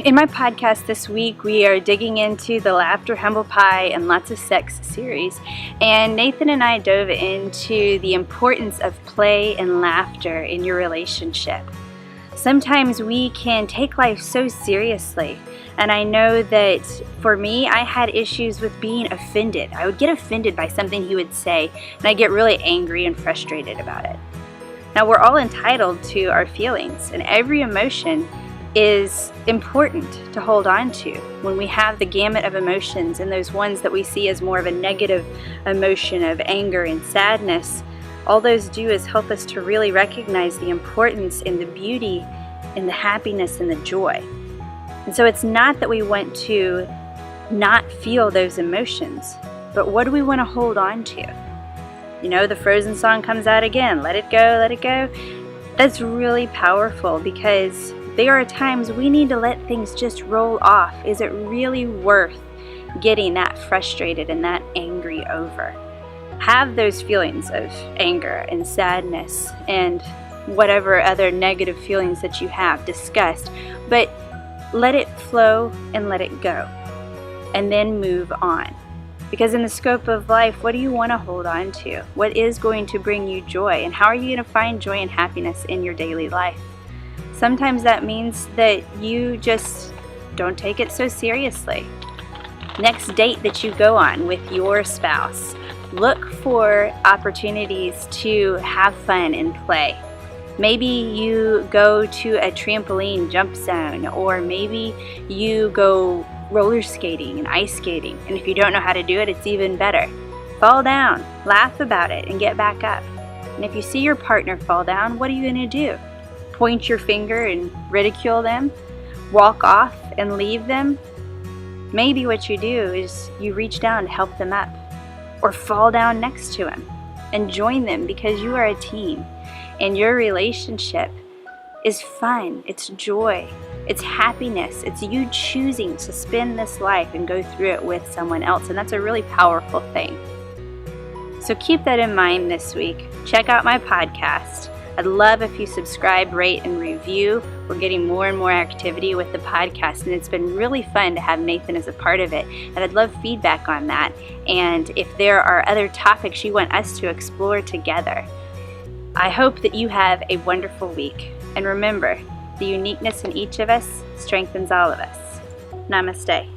in my podcast this week, we are digging into the Laughter, Humble Pie, and Lots of Sex series. And Nathan and I dove into the importance of play and laughter in your relationship. Sometimes we can take life so seriously. And I know that for me, I had issues with being offended. I would get offended by something he would say, and I'd get really angry and frustrated about it. Now, we're all entitled to our feelings, and every emotion is important to hold on to. When we have the gamut of emotions and those ones that we see as more of a negative emotion of anger and sadness, all those do is help us to really recognize the importance and the beauty and the happiness and the joy. And so it's not that we want to not feel those emotions, but what do we want to hold on to? You know, the Frozen song comes out again, let it go, let it go. That's really powerful because there are times we need to let things just roll off. Is it really worth getting that frustrated and that angry over? Have those feelings of anger and sadness and whatever other negative feelings that you have discussed, but let it flow and let it go, and then move on. Because in the scope of life, what do you want to hold on to? What is going to bring you joy? And how are you going to find joy and happiness in your daily life? Sometimes that means that you just don't take it so seriously. Next date that you go on with your spouse, look for opportunities to have fun and play. Maybe you go to a trampoline jump zone, or maybe you go roller skating and ice skating. And if you don't know how to do it, it's even better. Fall down, laugh about it, and get back up. And if you see your partner fall down, what are you going to do? Point your finger and ridicule them? Walk off and leave them? Maybe what you do is you reach down to help them up, or fall down next to them and join them, because you are a team. And your relationship is fun, it's joy, it's happiness, it's you choosing to spend this life and go through it with someone else, and that's a really powerful thing. So keep that in mind this week. Check out my podcast. I'd love if you subscribe, rate, and review. We're getting more and more activity with the podcast, and it's been really fun to have Nathan as a part of it, and I'd love feedback on that. And if there are other topics you want us to explore together. I hope that you have a wonderful week. And remember, the uniqueness in each of us strengthens all of us. Namaste.